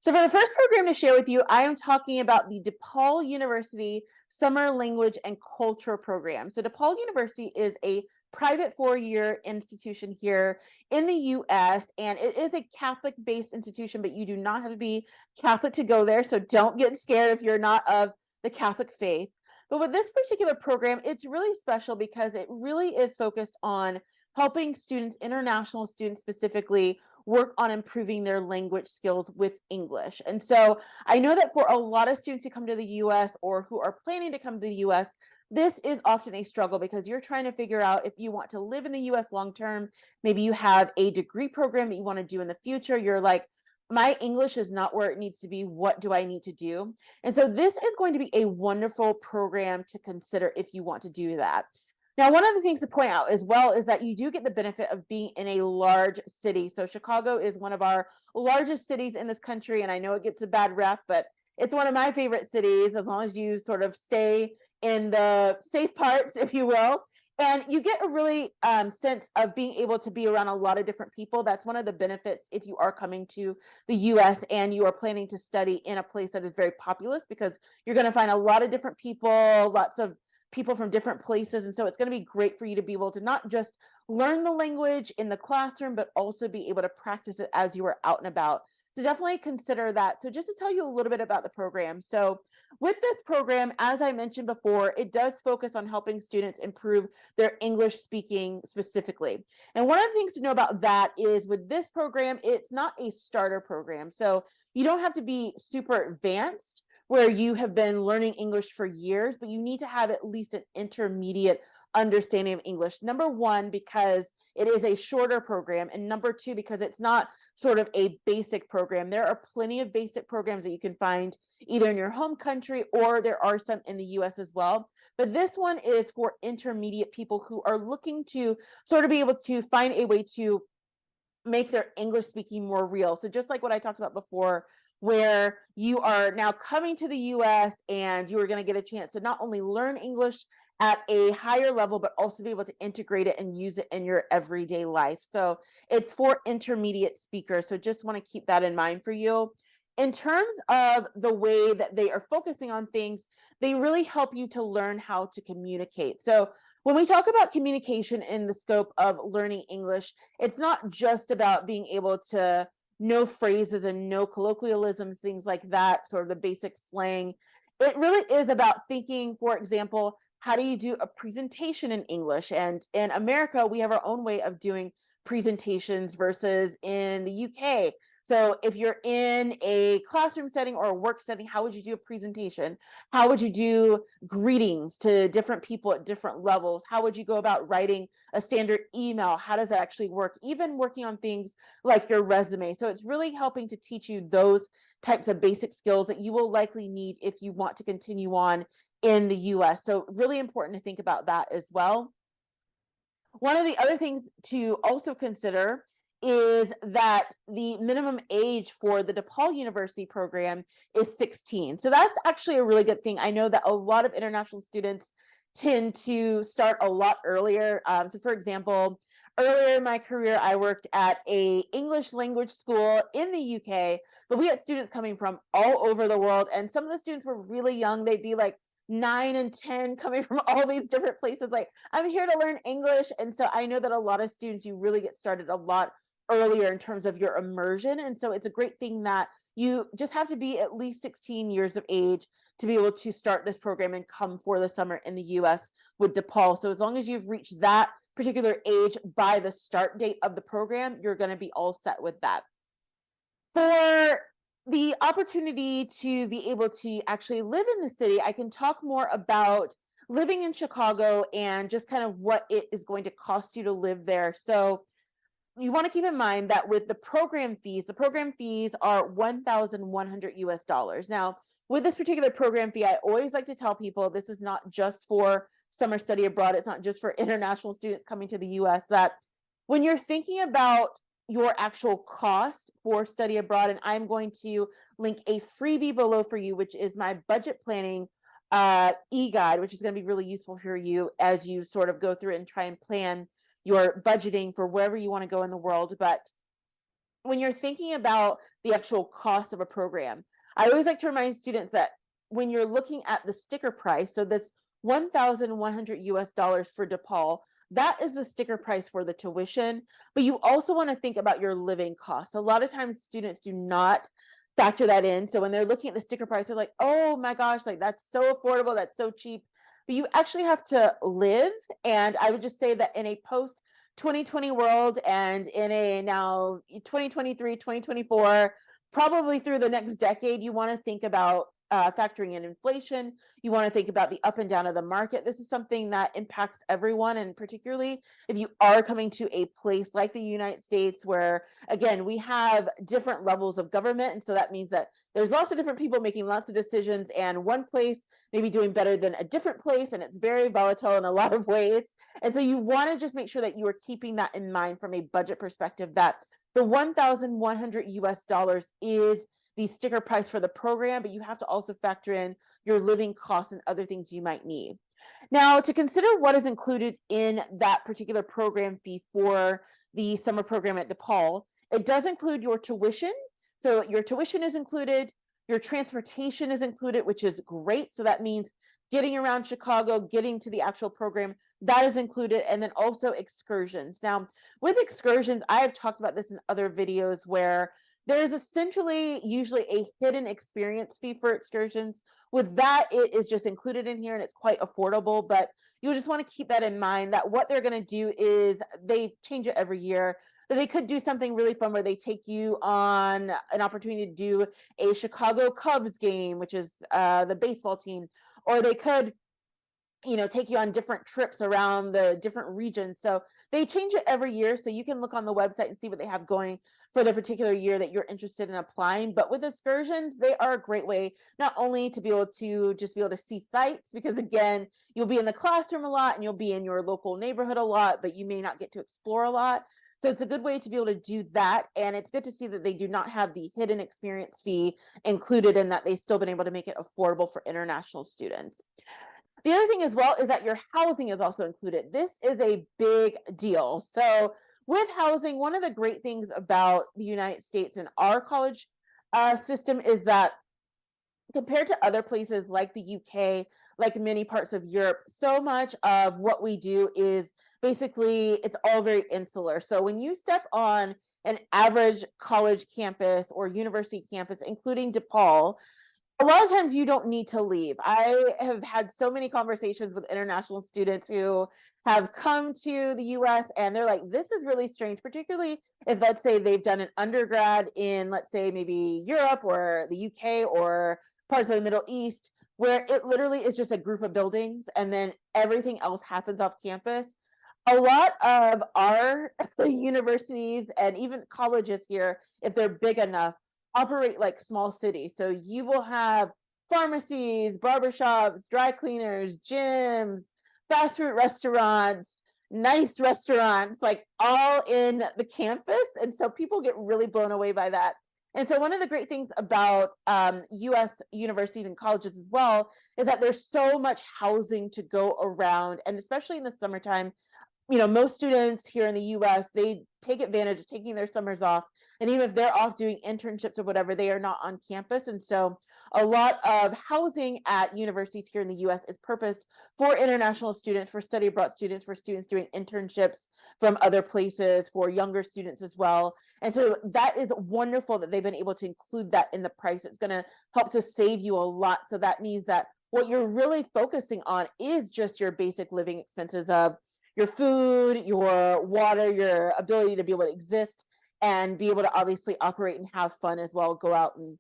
So for the first program to share with you, I am talking about the DePaul University Summer Language and Culture Program. So DePaul University is a private four-year institution here in the US, and it is a Catholic-based institution, but you do not have to be Catholic to go there. So don't get scared if you're not of the Catholic faith. But with this particular program, it's really special because it really is focused on helping students, international students specifically, work on improving their language skills with English. And so I know that for a lot of students who come to the US or who are planning to come to the US, this is often a struggle because you're trying to figure out if you want to live in the US long term. Maybe you have a degree program that you want to do in the future. You're like, my English is not where it needs to be. What do I need to do? And so this is going to be a wonderful program to consider if you want to do that. Now, one of the things to point out as well is that you do get the benefit of being in a large city. So Chicago is one of our largest cities in this country, and I know it gets a bad rep, but it's one of my favorite cities as long as you sort of stay in the safe parts, if you will. And you get a really sense of being able to be around a lot of different people. That's one of the benefits if you are coming to the US and you are planning to study in a place that is very populous, because you're going to find a lot of different people, lots of people from different places. And so it's going to be great for you to be able to not just learn the language in the classroom, but also be able to practice it as you are out and about. So definitely consider that. So just to tell you a little bit about the program. So with this program, as I mentioned before, it does focus on helping students improve their English speaking specifically. And one of the things to know about that is with this program, it's not a starter program. So you don't have to be super advanced where you have been learning English for years, but you need to have at least an intermediate understanding of English. Number one, because it is a shorter program, and number two, because it's not sort of a basic program. There are plenty of basic programs that you can find either in your home country or there are some in the US as well. But this one is for intermediate people who are looking to sort of be able to find a way to make their English speaking more real. So just like what I talked about before, where you are now coming to the US and you are going to get a chance to not only learn English at a higher level, but also be able to integrate it and use it in your everyday life. So it's for intermediate speakers. So just want to keep that in mind for you. In terms of the way that they are focusing on things, they really help you to learn how to communicate. So when we talk about communication in the scope of learning English, it's not just about being able to know phrases and know colloquialisms, things like that, sort of the basic slang. It really is about thinking, for example, how do you do a presentation in English? And in America, we have our own way of doing presentations versus in the UK. So if you're in a classroom setting or a work setting, how would you do a presentation? How would you do greetings to different people at different levels? How would you go about writing a standard email? How does that actually work? Even working on things like your resume. So it's really helping to teach you those types of basic skills that you will likely need if you want to continue on in the US. So really important to think about that as well. One of the other things to also consider is that the minimum age for the DePaul University program is 16. So that's actually a really good thing. I know that a lot of international students tend to start a lot earlier. So for example, earlier in my career, I worked at a English language school in the UK, but we had students coming from all over the world. And some of the students were really young. They'd be like 9 and 10 coming from all these different places. Like, I'm here to learn English. And so I know that a lot of students, you really get started a lot earlier in terms of your immersion. And so it's a great thing that you just have to be at least 16 years of age to be able to start this program and come for the summer in the US with DePaul. So as long as you've reached that particular age by the start date of the program, you're going to be all set with that. For the opportunity to be able to actually live in the city, I can talk more about living in Chicago and just kind of what it is going to cost you to live there. So you want to keep in mind that with the program fees are 1,100 US dollars. Now, with this particular program fee, I always like to tell people this is not just for summer study abroad. It's not just for international students coming to the US, that when you're thinking about your actual cost for study abroad, and I'm going to link a freebie below for you, which is my budget planning e-guide, which is going to be really useful for you as you sort of go through it and try and plan your budgeting for wherever you want to go in the world. But when you're thinking about the actual cost of a program, I always like to remind students that when you're looking at the sticker price, so this 1,100 US dollars for DePaul, that is the sticker price for the tuition, but you also want to think about your living costs. A lot of times students do not factor that in. So when they're looking at the sticker price, they're like, oh my gosh, like that's so affordable, that's so cheap. But you actually have to live. And I would just say that in a post 2020 world and in a now 2023, 2024, probably through the next decade, you want to think about factoring in inflation. You want to think about the up and down of the market. This is something that impacts everyone, and particularly if you are coming to a place like the United States, where again we have different levels of government, and so that means that there's lots of different people making lots of decisions, and one place may be doing better than a different place, and it's very volatile in a lot of ways. And so you want to just make sure that you are keeping that in mind from a budget perspective, that the 1,100 US dollars is the sticker price for the program, but you have to also factor in your living costs and other things you might need. Now, to consider what is included in that particular program fee for the summer program at DePaul, it does include your tuition. So your tuition is included, your transportation is included, which is great. So that means getting around Chicago, getting to the actual program, that is included, and then also excursions. Now, with excursions, I have talked about this in other videos where there's essentially usually a hidden experience fee for excursions. With that, it is just included in here and it's quite affordable, but you just want to keep that in mind, that what they're going to do is they change it every year. But they could do something really fun where they take you on an opportunity to do a Chicago Cubs game, which is the baseball team, or they could take you on different trips around the different regions. So they change it every year. So you can look on the website and see what they have going for the particular year that you're interested in applying. But with excursions, they are a great way not only to be able to just be able to see sites, because again, you'll be in the classroom a lot and you'll be in your local neighborhood a lot, but you may not get to explore a lot. So it's a good way to be able to do that. And it's good to see that they do not have the hidden experience fee included, and that they've still been able to make it affordable for international students. The other thing as well is that your housing is also included. This is a big deal. So with housing, one of the great things about the United States and our college system is that compared to other places like the UK, like many parts of Europe, so much of what we do is basically, it's all very insular. So when you step on an average college campus or university campus, including DePaul, a lot of times you don't need to leave. I have had so many conversations with international students who have come to the US and they're like, this is really strange, particularly if, let's say, they've done an undergrad in, let's say, maybe Europe or the UK or parts of the Middle East, where it literally is just a group of buildings and then everything else happens off campus. A lot of our universities and even colleges here, if they're big enough, operate like small cities. So you will have pharmacies, barbershops, dry cleaners, gyms, fast food restaurants, nice restaurants, like all in the campus. And so people get really blown away by that. And so one of the great things about US universities and colleges as well is that there's so much housing to go around. And especially in the summertime, most students here in the US, they take advantage of taking their summers off. And even if they're off doing internships or whatever, they are not on campus. And so a lot of housing at universities here in the US is purposed for international students, for study abroad students, for students doing internships from other places, for younger students as well. And so that is wonderful that they've been able to include that in the price. It's going to help to save you a lot. So that means that what you're really focusing on is just your basic living expenses of your food, your water, your ability to be able to exist and be able to obviously operate and have fun as well, go out and,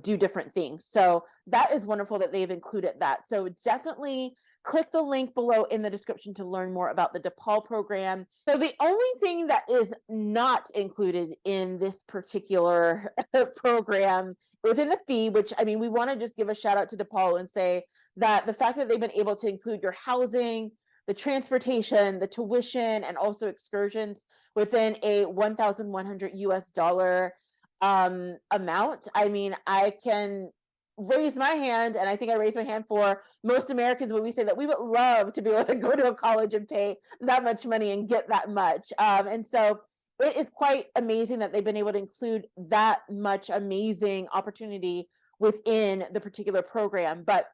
do different things. So that is wonderful that they've included that. So definitely click the link below in the description to learn more about the DePaul program. So the only thing that is not included in this particular program within the fee, which we want to just give a shout out to DePaul and say that the fact that they've been able to include your housing, the transportation, the tuition, and also excursions within a 1,100 US dollar amount. I can raise my hand, and I think I raise my hand for most Americans when we say that we would love to be able to go to a college and pay that much money and get that much. And so it is quite amazing that they've been able to include that much amazing opportunity within the particular program. But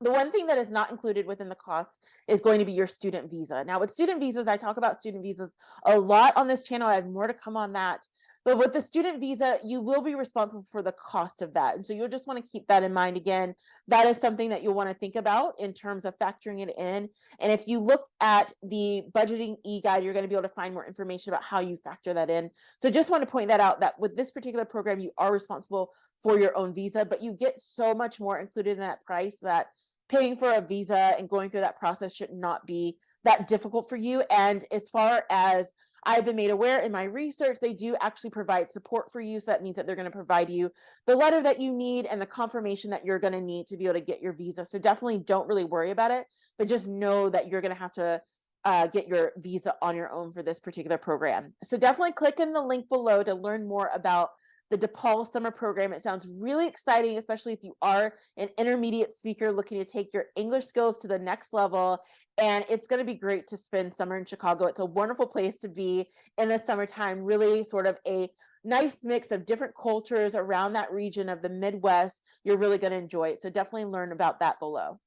the one thing that is not included within the cost is going to be your student visa. Now, with student visas, I talk about student visas a lot on this channel. I have more to come on that. But with the student visa, you will be responsible for the cost of that. And so you'll just want to keep that in mind. Again, that is something that you'll want to think about in terms of factoring it in. And if you look at the budgeting e-guide, you're going to be able to find more information about how you factor that in. So just want to point that out, that with this particular program, you are responsible for your own visa, but you get so much more included in that price that paying for a visa and going through that process should not be that difficult for you. And as far as I've been made aware in my research, they do actually provide support for you. So that means that they're going to provide you the letter that you need and the confirmation that you're going to need to be able to get your visa. So definitely don't really worry about it, but just know that you're going to have to get your visa on your own for this particular program. So definitely click in the link below to learn more about the DePaul summer program. It sounds really exciting, especially if you are an intermediate speaker looking to take your English skills to the next level. And it's going to be great to spend summer in Chicago. It's a wonderful place to be in the summertime, really sort of a nice mix of different cultures around that region of the Midwest. You're really going to enjoy it. So definitely learn about that below.